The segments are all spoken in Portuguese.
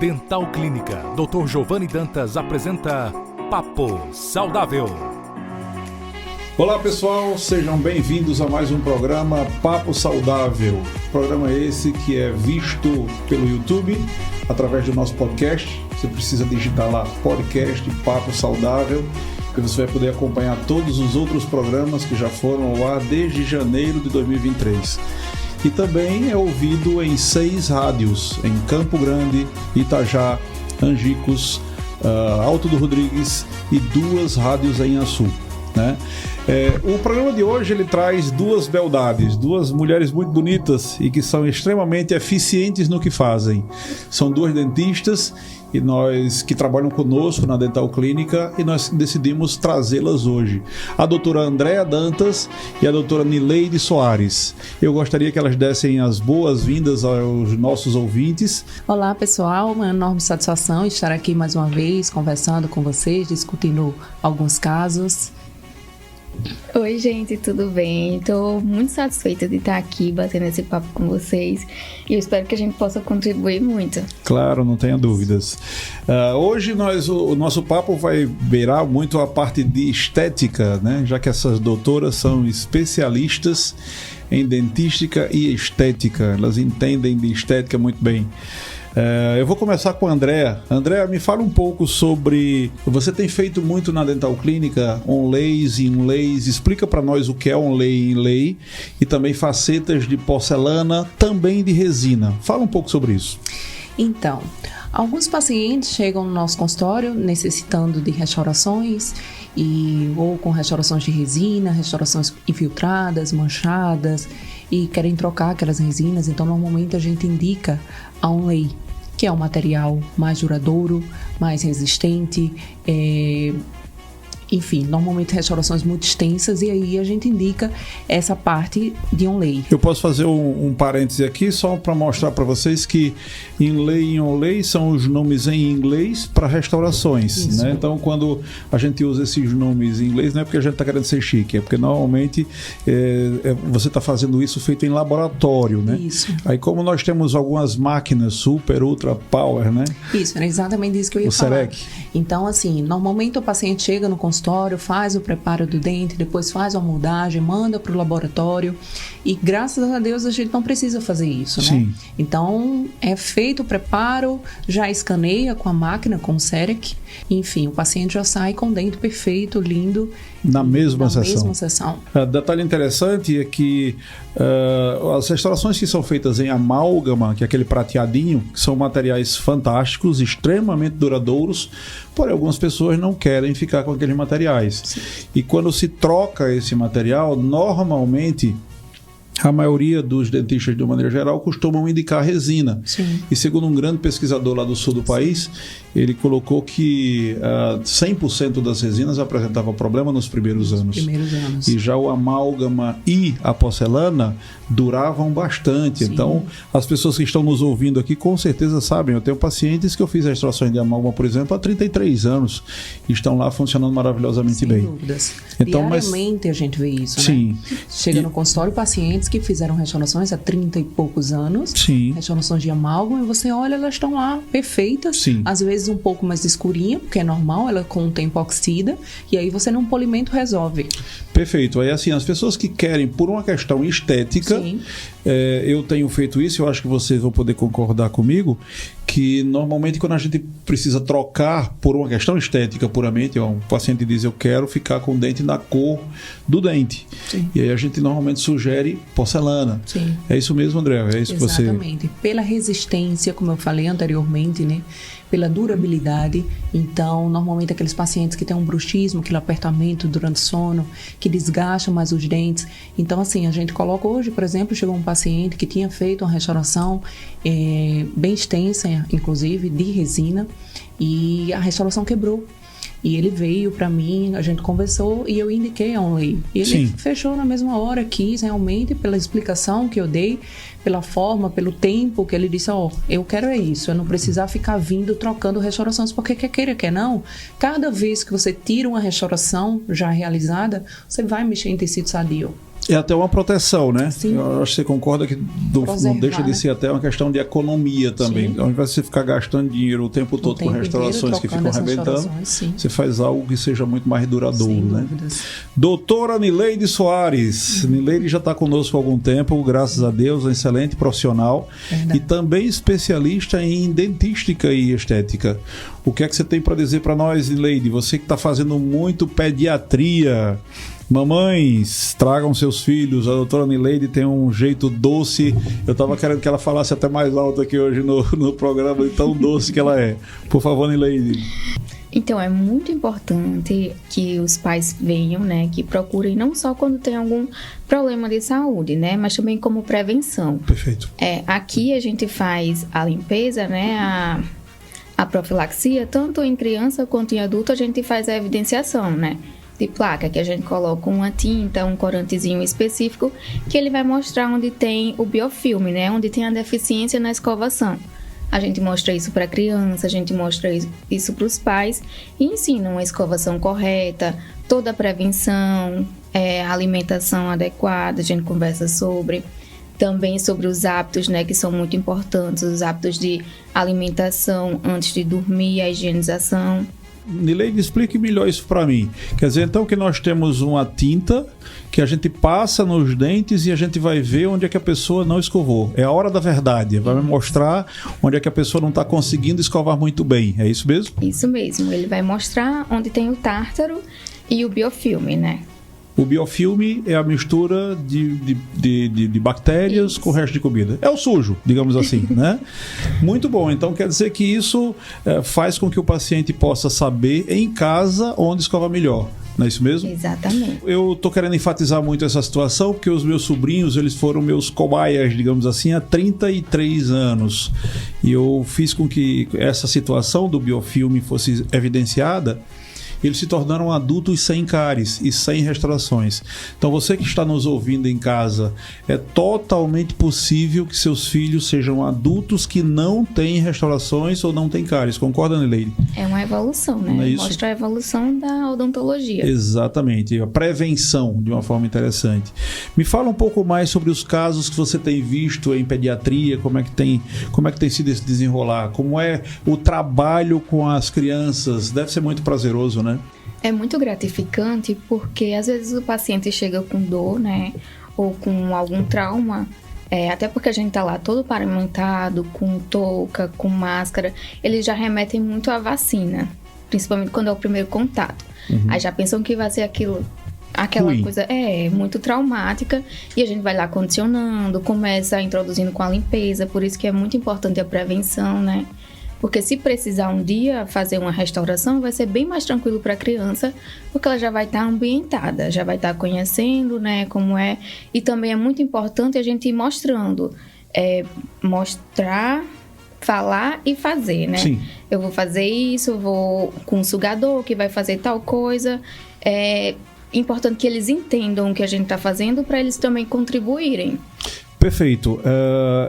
Dental Clínica, Dr. Giovanni Dantas apresenta Papo Saudável. Olá pessoal, sejam bem-vindos a mais um programa Papo Saudável. Programa esse que é visto pelo YouTube, através do nosso podcast. Você precisa digitar lá podcast Papo Saudável, que você vai poder acompanhar todos os outros programas que já foram ao ar desde janeiro de 2023. E também é ouvido em 6 rádios, em Campo Grande, Itajá, Angicos, Alto do Rodrigues e 2 rádios em Açu, né? O programa de hoje ele traz 2 beldades, 2 mulheres muito bonitas e que são extremamente eficientes no que fazem. São 2 dentistas e nós que trabalham conosco na Dental Clínica, e nós decidimos trazê-las hoje. A doutora Andréa Dantas e a doutora Nileide Soares. Eu gostaria que elas dessem as boas-vindas aos nossos ouvintes. Olá pessoal, uma enorme satisfação estar aqui mais uma vez conversando com vocês, discutindo alguns casos. Oi gente, tudo bem? Estou muito satisfeita de estar aqui batendo esse papo com vocês e eu espero que a gente possa contribuir muito. Claro, não tenha dúvidas. Hoje o nosso papo vai beirar muito a parte de estética, né? Já que essas doutoras são especialistas em dentística e estética, elas entendem de estética muito bem. Eu vou começar com a Andréa. Andréa, me fala um pouco sobre... Você tem feito muito na Dental Clínica onlays e inlays. Explica para nós o que é onlay e inlay e também facetas de porcelana, também de resina. Fala um pouco sobre isso. Então, alguns pacientes chegam no nosso consultório necessitando de restaurações ou com restaurações de resina, restaurações infiltradas, manchadas, e querem trocar aquelas resinas. Então, normalmente a gente indica a onlay, que é um material mais duradouro, mais resistente, enfim, normalmente restaurações muito extensas, e aí a gente indica essa parte de onlay. Eu posso fazer um parêntese aqui só para mostrar para vocês que inlay e onlay são os nomes em inglês para restaurações, né? Então, quando a gente usa esses nomes em inglês, não é porque a gente está querendo ser chique, é porque normalmente você está fazendo isso feito em laboratório, né? Isso. Aí, como nós temos algumas máquinas super, ultra power, né? Isso, era exatamente isso que eu ia falar. CEREC. Então, assim, normalmente o paciente chega no consultório, faz o preparo do dente, depois faz a moldagem, manda para o laboratório, e graças a Deus a gente não precisa fazer isso, né? Sim. Então é feito o preparo, já escaneia com a máquina, com o CEREC, enfim, o paciente já sai com o dente perfeito, lindo, na mesma sessão. Detalhe interessante é que as restaurações que são feitas em amálgama, que é aquele prateadinho, que são materiais fantásticos, extremamente duradouros, porém algumas pessoas não querem ficar com aqueles materiais. Sim. E quando se troca esse material, normalmente a maioria dos dentistas, de uma maneira geral, costumam indicar resina. Sim. E segundo um grande pesquisador lá do sul do país, ele colocou que 100% das resinas apresentavam problema nos primeiros anos. E já o amálgama e a porcelana duravam bastante. Sim. Então, as pessoas que estão nos ouvindo aqui com certeza sabem. Eu tenho pacientes que eu fiz restaurações de amálgama, por exemplo, há 33 anos. E estão lá funcionando maravilhosamente bem. Sem dúvidas. Então, diariamente a gente vê isso, sim, né? Chega no consultório pacientes que fizeram restaurações há 30 e poucos anos. Sim. Restaurações de amálgama, e você olha, elas estão lá perfeitas. Sim. Às vezes um pouco mais escurinha, porque é normal, ela com o tempo oxida, e aí você num polimento resolve. Perfeito. Aí assim, as pessoas que querem por uma questão estética, eu tenho feito isso, eu acho que vocês vão poder concordar comigo, que normalmente quando a gente precisa trocar por uma questão estética puramente, um paciente diz, eu quero ficar com o dente na cor do dente. Sim. E aí a gente normalmente sugere porcelana. Sim. É isso mesmo, André? É isso. Exatamente. Que você... Exatamente. Pela resistência, como eu falei anteriormente, né? Pela durabilidade. Então, normalmente aqueles pacientes que têm um bruxismo, aquele apertamento durante o sono, que desgastam mais os dentes. Então, assim, a gente coloca hoje, por exemplo, chegou um paciente que tinha feito uma restauração bem extensa, inclusive, de resina, e a restauração quebrou. E ele veio para mim, a gente conversou e eu indiquei a onlay. E ele fechou na mesma hora, quis realmente, pela explicação que eu dei, pela forma, pelo tempo que ele disse, eu quero isso, eu não precisar ficar vindo trocando restaurações, porque quer queira, quer não, cada vez que você tira uma restauração já realizada, você vai mexer em tecido sadio. É até uma proteção, né? Sim. Eu acho que você concorda que não deixa de ser até uma questão de economia também. Sim. Ao invés de você ficar gastando dinheiro o tempo todo com restaurações que ficam arrebentando, você faz algo que seja muito mais duradouro, sem né? dúvidas. Doutora Nileide Soares. Nileide já está conosco há algum tempo, graças a Deus, uma excelente profissional. Verdade. E também especialista em dentística e estética. O que é que você tem para dizer para nós, Nileide? Você que está fazendo muito pediatria. Mamães, tragam seus filhos. A doutora Nileide tem um jeito doce. Eu estava querendo que ela falasse até mais alto aqui hoje no programa, de tão doce que ela é. Por favor, Nileide. Então, é muito importante que os pais venham, né, que procurem não só quando tem algum problema de saúde, né, mas também como prevenção. Perfeito. Aqui a gente faz a limpeza, né, a profilaxia, tanto em criança quanto em adulto, a gente faz a evidenciação, né, de placa, que a gente coloca uma tinta, um corantezinho específico, que ele vai mostrar onde tem o biofilme, né, onde tem a deficiência na escovação. A gente mostra isso para a criança, a gente mostra isso para os pais e ensina uma escovação correta, toda a prevenção, a alimentação adequada, a gente conversa também sobre os hábitos, né, que são muito importantes, os hábitos de alimentação antes de dormir, a higienização. Nileide, explique melhor isso para mim. Quer dizer, então, que nós temos uma tinta que a gente passa nos dentes e a gente vai ver onde é que a pessoa não escovou. É a hora da verdade. Vai me mostrar onde é que a pessoa não está conseguindo escovar muito bem. É isso mesmo? Isso mesmo. Ele vai mostrar onde tem o tártaro e o biofilme, né? O biofilme é a mistura de bactérias isso. com o resto de comida. É o sujo, digamos assim, né? Muito bom. Então, quer dizer que isso faz com que o paciente possa saber em casa onde escovar melhor. Não é isso mesmo? Exatamente. Eu tô querendo enfatizar muito essa situação porque os meus sobrinhos, eles foram meus cobaias, digamos assim, há 33 anos. E eu fiz com que essa situação do biofilme fosse evidenciada. Eles se tornaram adultos sem cáries e sem restaurações. Então, você que está nos ouvindo em casa, é totalmente possível que seus filhos sejam adultos que não têm restaurações ou não têm cáries. Concorda, Nileide? É uma evolução, né? Não é isso? Mostra a evolução da odontologia. Exatamente. A prevenção, de uma forma interessante. Me fala um pouco mais sobre os casos que você tem visto em pediatria, como é que tem sido esse desenrolar, como é o trabalho com as crianças. Deve ser muito prazeroso, né? É muito gratificante porque às vezes o paciente chega com dor, né? Ou com algum trauma, até porque a gente tá lá todo paramentado, com touca, com máscara, eles já remetem muito à vacina, principalmente quando é o primeiro contato. Uhum. Aí já pensam que vai ser aquela ruim. coisa muito traumática e a gente vai lá condicionando, começa introduzindo com a limpeza, por isso que é muito importante a prevenção, né? Porque se precisar um dia fazer uma restauração, vai ser bem mais tranquilo para a criança, porque ela já vai estar ambientada, já vai estar conhecendo, né, como é. E também é muito importante a gente ir mostrando, mostrar, falar e fazer, né? Sim. Eu vou fazer isso, eu vou com um sugador que vai fazer tal coisa. É importante que eles entendam o que a gente está fazendo para eles também contribuírem. Perfeito.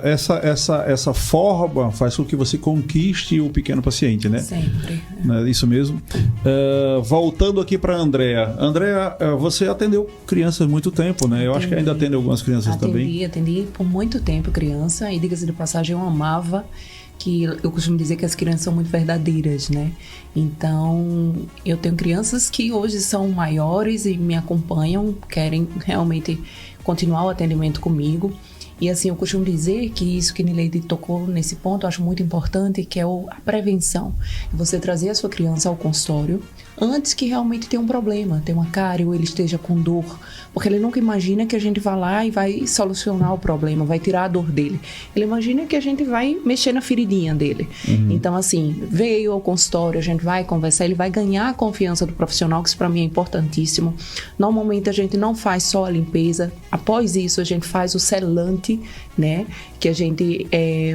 Essa forma faz com que você conquiste o pequeno paciente, né? Sempre. Isso mesmo. Voltando aqui para a Andrea. Andrea, você atendeu crianças há muito tempo, né? Eu acho que ainda atende algumas crianças também. Atendi por muito tempo criança. E diga-se de passagem, eu amava, que eu costumo dizer que as crianças são muito verdadeiras, né? Então, eu tenho crianças que hoje são maiores e me acompanham, querem realmente continuar o atendimento comigo. E assim, eu costumo dizer que isso que Nileide tocou nesse ponto, eu acho muito importante, que é a prevenção. Você trazer a sua criança ao consultório antes que realmente tenha um problema, tenha uma cárie ou ele esteja com dor. Porque ele nunca imagina que a gente vai lá e vai solucionar o problema, vai tirar a dor dele. Ele imagina que a gente vai mexer na feridinha dele. Uhum. Então, assim, veio ao consultório, a gente vai conversar, ele vai ganhar a confiança do profissional, que isso para mim é importantíssimo. Normalmente a gente não faz só a limpeza, após isso a gente faz o selante, né, que a gente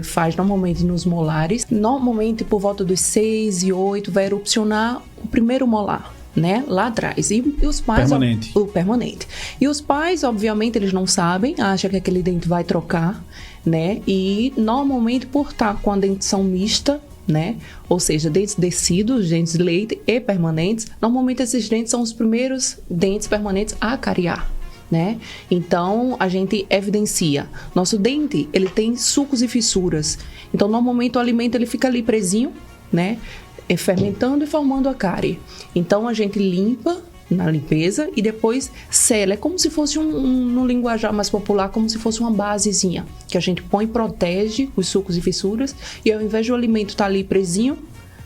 faz normalmente nos molares. Normalmente por volta dos 6 e 8 vai erupcionar o primeiro molar, né, lá atrás. E os pais... Permanente. O permanente. E os pais, obviamente, eles não sabem, acham que aquele dente vai trocar, né, e normalmente por estar com a dentição mista, né, ou seja, dentes descidos, dentes de leite e permanentes, normalmente esses dentes são os primeiros dentes permanentes a cariar. né? Então, a gente evidencia. Nosso dente, ele tem sulcos e fissuras. Então, normalmente, o alimento ele fica ali presinho, né? Fermentando e formando a cárie. Então, a gente limpa na limpeza e depois sela. É como se fosse no linguajar mais popular, como se fosse uma basezinha, que a gente põe e protege os sulcos e fissuras. E ao invés do alimento estar ali presinho,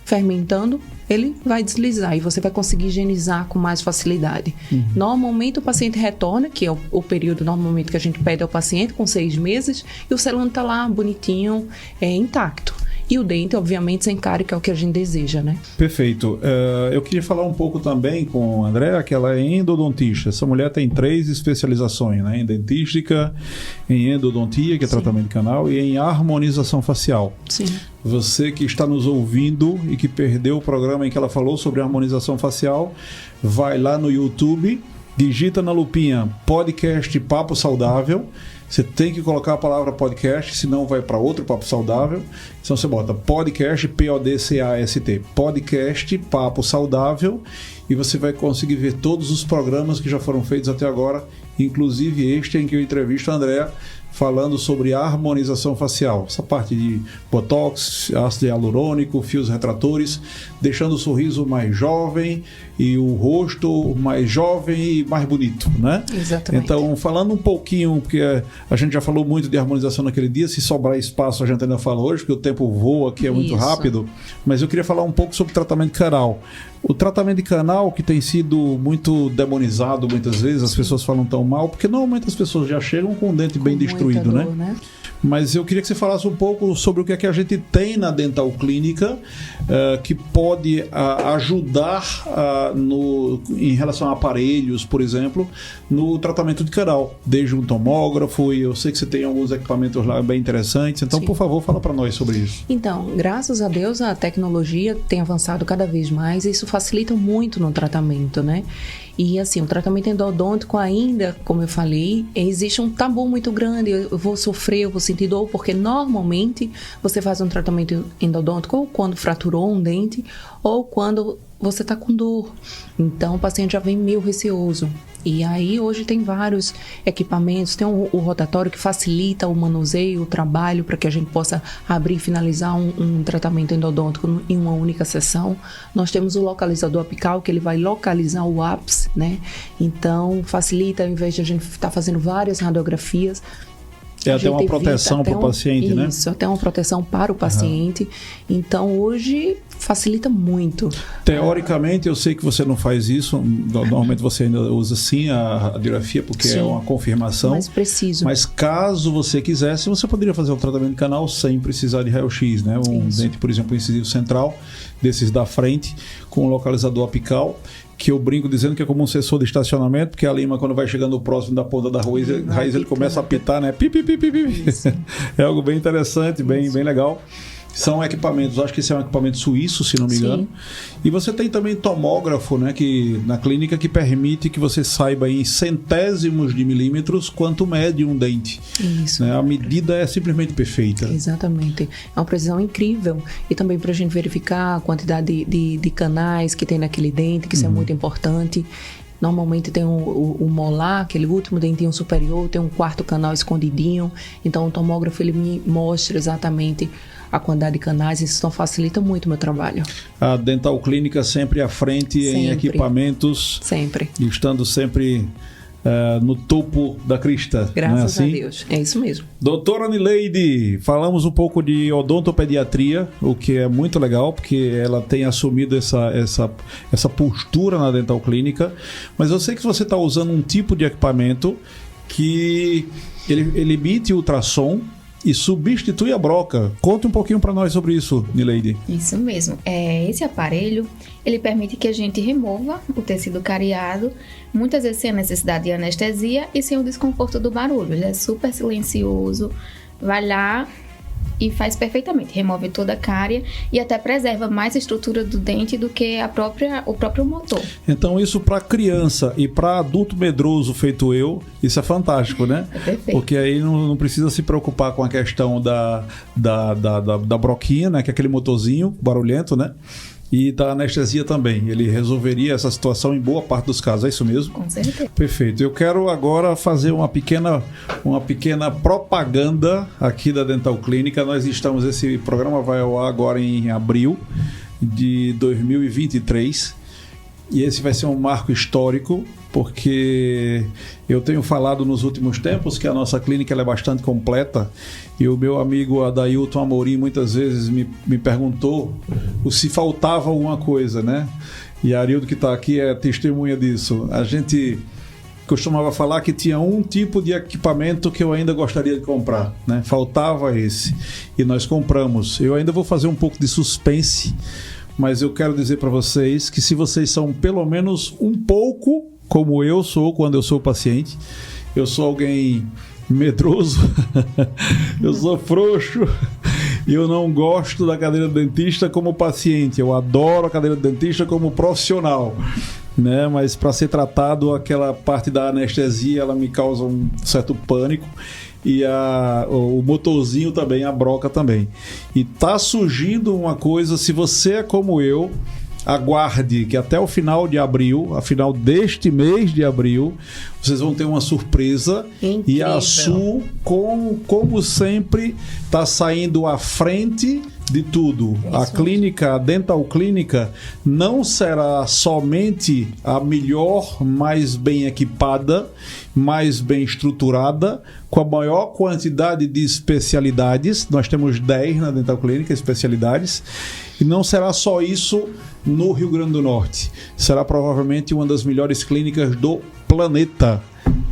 fermentando, ele vai deslizar e você vai conseguir higienizar com mais facilidade. Normalmente o paciente retorna, que é o período normalmente que a gente pede ao paciente, com 6 meses, e o selando está lá bonitinho, intacto. E o dente, obviamente, sem cárie, que é o que a gente deseja, né? Perfeito. Eu queria falar um pouco também com a Andréa, que ela é endodontista. Essa mulher tem 3 especializações, né? Em dentística, em endodontia, que é tratamento de canal, e em harmonização facial. Sim. Você que está nos ouvindo e que perdeu o programa em que ela falou sobre harmonização facial, vai lá no YouTube, digita na lupinha podcast Papo Saudável. Você tem que colocar a palavra podcast, senão vai para outro Papo Saudável. Então você bota podcast, P-O-D-C-A-S-T, podcast Papo Saudável, e você vai conseguir ver todos os programas que já foram feitos até agora, inclusive este em que eu entrevisto a Andréa, falando sobre a harmonização facial, essa parte de botox, ácido hialurônico, fios retratores, deixando o sorriso mais jovem e o rosto mais jovem e mais bonito, né? Exatamente. Então, falando um pouquinho, porque a gente já falou muito de harmonização naquele dia, se sobrar espaço a gente ainda fala hoje, porque o tempo voa aqui, é muito rápido, mas eu queria falar um pouco sobre tratamento de canal. O tratamento de canal, que tem sido muito demonizado muitas vezes, as pessoas falam tão mal, porque normalmente as pessoas já chegam com o dente bem destruído, dor, né? Mas eu queria que você falasse um pouco sobre o que é que a gente tem na Dental Clínica que pode ajudar em relação a aparelhos, por exemplo, no tratamento de canal, desde um tomógrafo, e eu sei que você tem alguns equipamentos lá bem interessantes, então, por favor, fala para nós sobre isso. Então, graças a Deus, a tecnologia tem avançado cada vez mais e isso facilita muito no tratamento, né? E assim, o tratamento endodôntico ainda, como eu falei, existe um tabu muito grande. Eu vou sofrer, eu vou sentir dor, porque normalmente você faz um tratamento endodôntico ou quando fraturou um dente ou quando você está com dor. Então o paciente já vem meio receoso. E aí hoje tem vários equipamentos, tem o rotatório que facilita o manuseio, o trabalho, para que a gente possa abrir e finalizar um tratamento endodôntico em uma única sessão. Nós temos o localizador apical, que ele vai localizar o ápice, né? Então facilita, ao invés de a gente estar fazendo várias radiografias, é até uma proteção para o paciente, né? Isso, até uma proteção para o paciente. Então, hoje, facilita muito. Teoricamente, eu sei que você não faz isso. Normalmente você ainda usa sim a radiografia, porque é uma confirmação. Mais preciso. Mas caso você quisesse, você poderia fazer um tratamento de canal sem precisar de raio-x, né? Um dente, por exemplo, incisivo central, desses da frente, com um localizador apical, que eu brinco dizendo que é como um sensor de estacionamento, porque a lima, quando vai chegando próximo da ponta da raiz, ele começa a apitar, né? Pi, pi, pi, pi, pi. É algo bem interessante, bem legal. São equipamentos, acho que esse é um equipamento suíço, se não me engano. E você tem também tomógrafo, né, que, na clínica, que permite que você saiba em centésimos de milímetros quanto mede um dente. Isso. Né? A medida é simplesmente perfeita. Exatamente. É uma precisão incrível. E também para a gente verificar a quantidade de canais que tem naquele dente, que isso é muito importante. Normalmente tem o molar, aquele último dentinho superior, tem um quarto canal escondidinho. Então o tomógrafo ele me mostra exatamente a quantidade de canais, isso então facilita muito o meu trabalho. A Dental Clínica sempre à frente em equipamentos. Sempre. Estando sempre no topo da crista. Graças a Deus. É isso mesmo. Doutora Nileide, falamos um pouco de odontopediatria, o que é muito legal, porque ela tem assumido essa postura na Dental Clínica, mas eu sei que você está usando um tipo de equipamento que ele emite ultrassom e substitui a broca. Conte um pouquinho para nós sobre isso, Nileide. Isso mesmo. Esse aparelho, ele permite que a gente remova o tecido cariado, muitas vezes sem a necessidade de anestesia e sem o desconforto do barulho. Ele é super silencioso, vai lá e faz perfeitamente, remove toda a cárie e até preserva mais a estrutura do dente do que o próprio motor. Então isso para criança e para adulto medroso feito eu, isso é fantástico, né? É perfeito. Porque aí não precisa se preocupar com a questão da broquinha, né? Que é aquele motorzinho barulhento, né? e da anestesia também. Ele resolveria essa situação em boa parte dos casos, é isso mesmo? Com certeza. Perfeito. Eu quero agora fazer uma pequena propaganda aqui da Dental Clínica. Esse programa vai ao ar agora em abril de 2023 e esse vai ser um marco histórico, porque eu tenho falado nos últimos tempos que a nossa clínica ela é bastante completa, e o meu amigo Adailton Amorim muitas vezes me perguntou se faltava alguma coisa, né? E a Arildo, que está aqui, é testemunha disso. A gente costumava falar que tinha um tipo de equipamento que eu ainda gostaria de comprar, né? Faltava esse, e nós compramos. Eu ainda vou fazer um pouco de suspense, mas eu quero dizer para vocês que se vocês são pelo menos um pouco como eu sou quando eu sou paciente, eu sou alguém medroso, eu sou frouxo, e eu não gosto da cadeira de dentista como paciente, eu adoro a cadeira de dentista como profissional, né? Mas para ser tratado, aquela parte da anestesia, ela me causa um certo pânico, e o motorzinho também, a broca também. E tá surgindo uma coisa, se você é como eu, aguarde que até o final de abril, a final deste mês de abril, vocês vão ter uma surpresa. Incrível. E a Sul, como sempre, está saindo à frente de tudo. A clínica, a Dental Clínica, não será somente a melhor, mais bem equipada, mais bem estruturada, com a maior quantidade de especialidades. Nós temos 10 na Dental Clínica, especialidades. E não será só isso no Rio Grande do Norte. Será provavelmente uma das melhores clínicas do planeta.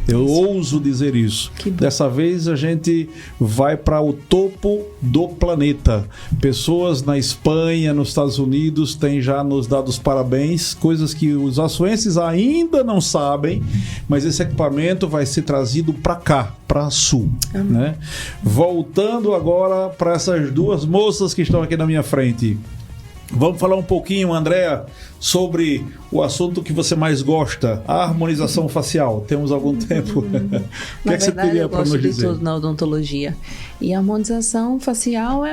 Eu ouso dizer isso. Dessa vez a gente vai para o topo do planeta. Pessoas na Espanha, nos Estados Unidos, têm já nos dado os parabéns, coisas que os açuenses ainda não sabem, mas esse equipamento vai ser trazido para cá, para Sul, né? Voltando agora para essas duas moças que estão aqui na minha frente. Vamos falar um pouquinho, Andréa, sobre o assunto que você mais gosta, a harmonização facial. Temos algum tempo. O que é que você teria para nos dizer? Eu gosto de tudo na odontologia. E a harmonização facial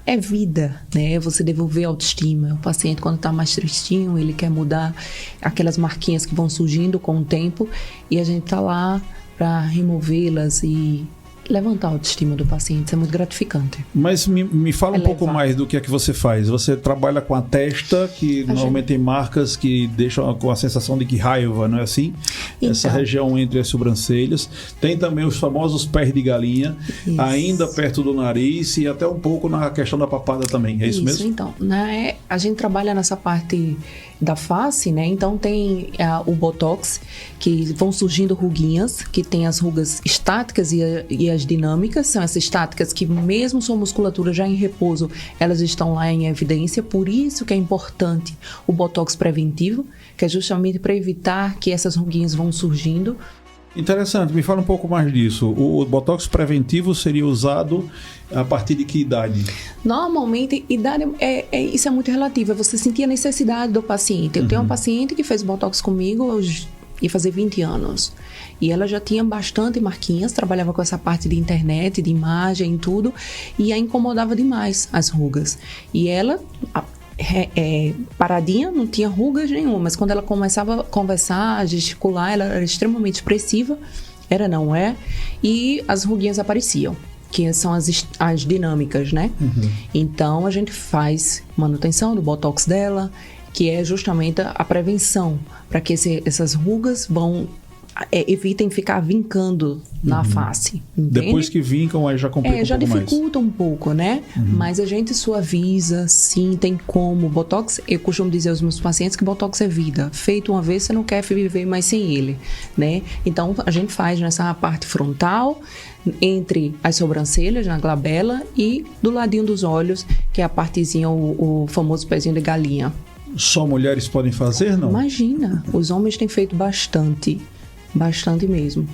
é vida, né? Você devolver a autoestima. O paciente, quando está mais tristinho, ele quer mudar aquelas marquinhas que vão surgindo com o tempo, e a gente está lá para removê-las e levantar a autoestima do paciente. Isso é muito gratificante. Mas me fala um pouco mais do que é que você faz. Você trabalha com a testa, que normalmente tem marcas que deixam com a sensação de que raiva, não é assim? Então, essa região entre as sobrancelhas. Tem também os famosos pés de galinha, isso, ainda perto do nariz, e até um pouco na questão da papada também. É isso mesmo? Então, né, a gente trabalha nessa parte da face, né? Então tem o Botox, que vão surgindo ruguinhas, que tem as rugas estáticas e as dinâmicas. São essas estáticas que, mesmo sua musculatura já em repouso, elas estão lá em evidência. Por isso que é importante o Botox preventivo, que é justamente para evitar que essas ruguinhas vão surgindo. Interessante, me fala um pouco mais disso. O Botox preventivo seria usado a partir de que idade? Normalmente, idade isso é muito relativo. É você sentir a necessidade do paciente. Eu tenho uma paciente que fez Botox comigo, eu ia fazer 20 anos. E ela já tinha bastante marquinhas, trabalhava com essa parte de internet, de imagem e tudo, e a incomodava demais as rugas. E ela... paradinha, não tinha rugas nenhuma, mas quando ela começava a conversar, a gesticular, ela era extremamente expressiva, e as ruguinhas apareciam, que são as dinâmicas, né? Então a gente faz manutenção do Botox dela, que é justamente a prevenção, para que essas rugas evitem ficar vincando na face. Entende? Depois que vincam, aí já complica já dificulta um pouco, né? Mas a gente suaviza, sim, tem como. Botox, eu costumo dizer aos meus pacientes que Botox é vida. Feito uma vez, você não quer viver mais sem ele, né? Então, a gente faz nessa parte frontal, entre as sobrancelhas, na glabela, e do ladinho dos olhos, que é a partezinha, o famoso pezinho de galinha. Só mulheres podem fazer, não? Imagina, os homens têm feito bastante mesmo.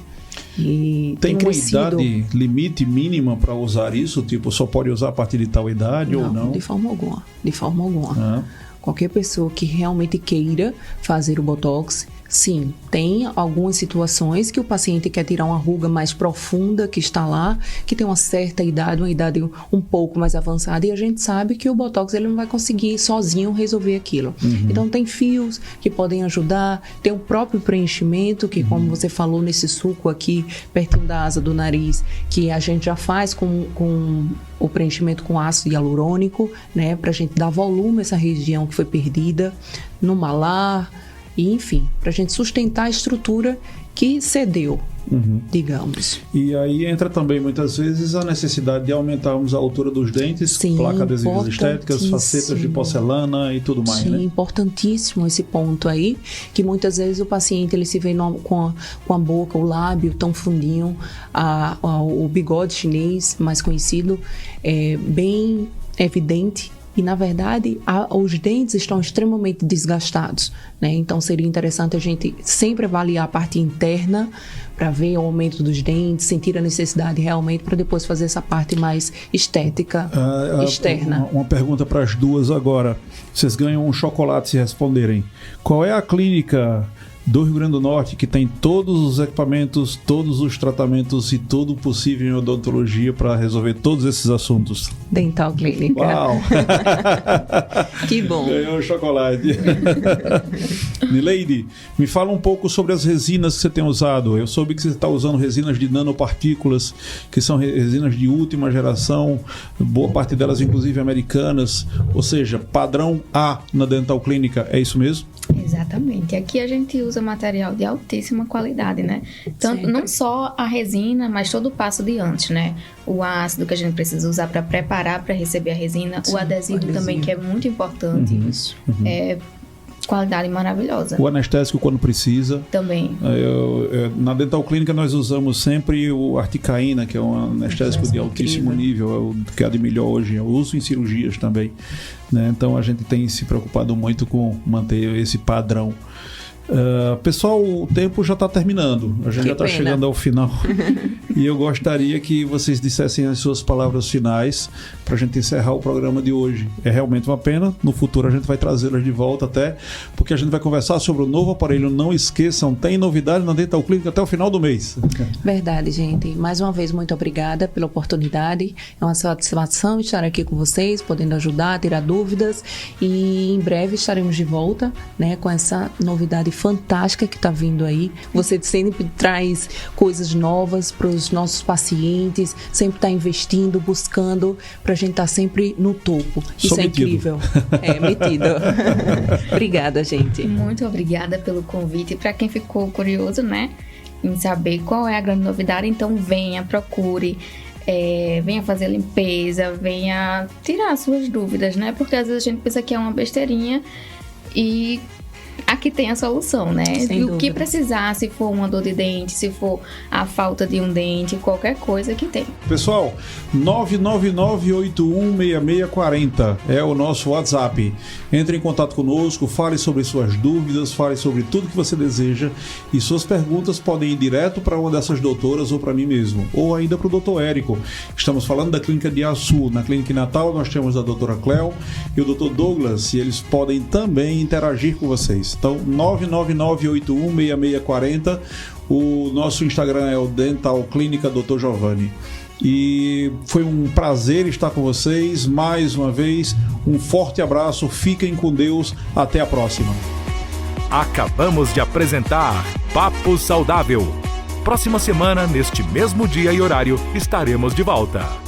E tem uma idade limite mínima para usar isso? Tipo, só pode usar a partir de tal idade ou não? De forma alguma. Qualquer pessoa que realmente queira fazer o Botox, Sim, tem algumas situações que o paciente quer tirar uma ruga mais profunda que está lá, que tem uma certa idade, uma idade um pouco mais avançada, e a gente sabe que o Botox ele não vai conseguir sozinho resolver aquilo. Então tem fios que podem ajudar, tem o próprio preenchimento, que como você falou nesse suco aqui, pertinho da asa do nariz, que a gente já faz com o preenchimento com ácido hialurônico, né, pra gente dar volume a essa região que foi perdida, no malar, e, enfim, para a gente sustentar a estrutura que cedeu, digamos. E aí entra também, muitas vezes, a necessidade de aumentarmos a altura dos dentes, Sim, placa adesivas estéticas, facetas de porcelana e tudo mais, Sim, né? importantíssimo esse ponto aí, que muitas vezes o paciente ele se vê com a boca, o lábio tão fundinho, o bigode chinês, mais conhecido, bem evidente. E, na verdade, os dentes estão extremamente desgastados, né? Então, seria interessante a gente sempre avaliar a parte interna para ver o aumento dos dentes, sentir a necessidade realmente para depois fazer essa parte mais estética externa. Uma pergunta para as duas agora. Vocês ganham um chocolate se responderem. Qual é a clínica do Rio Grande do Norte que tem todos os equipamentos, todos os tratamentos e tudo possível em odontologia para resolver todos esses assuntos? Dental Clínica. Uau! Que bom! Ganhou um chocolate. Nileide, me fala um pouco sobre as resinas que você tem usado. Eu soube que você está usando resinas de nanopartículas, que são resinas de última geração, boa parte delas inclusive americanas, ou seja, padrão A na Dental Clínica, é isso mesmo? Exatamente. Aqui a gente usa material de altíssima qualidade, né? Tanto, não só a resina, mas todo o passo de antes, né? O ácido que a gente precisa usar para preparar para receber a resina, sim, o adesivo também, que é muito importante. Qualidade maravilhosa. O anestésico quando precisa. Também. Na Dental Clínica nós usamos sempre o Articaína, que é um anestésico de altíssimo nível, é o que é de melhor hoje. Eu uso em cirurgias também, né? Então a gente tem se preocupado muito com manter esse padrão. Pessoal, o tempo já está terminando, a gente já está chegando ao final e eu gostaria que vocês dissessem as suas palavras finais para a gente encerrar o programa de hoje. É realmente uma pena, no futuro a gente vai trazê-las de volta, até porque a gente vai conversar sobre o novo aparelho. Não esqueçam, tem novidade na Dental Clínica até o final do mês. Verdade, gente. Mais uma vez, muito obrigada pela oportunidade. É uma satisfação estar aqui com vocês, podendo ajudar, tirar dúvidas, e em breve estaremos de volta, né, com essa novidade fantástica que está vindo aí. Você sempre traz coisas novas para os nossos pacientes, sempre está investindo, buscando, para a gente estar sempre no topo. Isso é incrível. Metido. Obrigada, gente. Muito obrigada pelo convite. Para quem ficou curioso, né, em saber qual é a grande novidade, então venha, procure. Venha fazer limpeza, venha tirar suas dúvidas, né? Porque às vezes a gente pensa que é uma besteirinha e aqui tem a solução, né? Sem e dúvida. O que precisar, se for uma dor de dente, se for a falta de um dente, qualquer coisa que tem. Pessoal, 999816640 é o nosso WhatsApp. Entre em contato conosco, fale sobre suas dúvidas, fale sobre tudo que você deseja, e suas perguntas podem ir direto para uma dessas doutoras ou para mim mesmo, ou ainda para o Dr. Érico. Estamos falando da clínica de Açu. Na clínica em Natal nós temos a doutora Cléo e o Dr. Douglas, e eles podem também interagir com vocês. Então, 999816640. O nosso Instagram é o Dental Clínica Dr. Giovanni. E foi um prazer estar com vocês mais uma vez. Um forte abraço, fiquem com Deus, até a próxima. Acabamos de apresentar Papo Saudável. Próxima semana, neste mesmo dia e horário, estaremos de volta.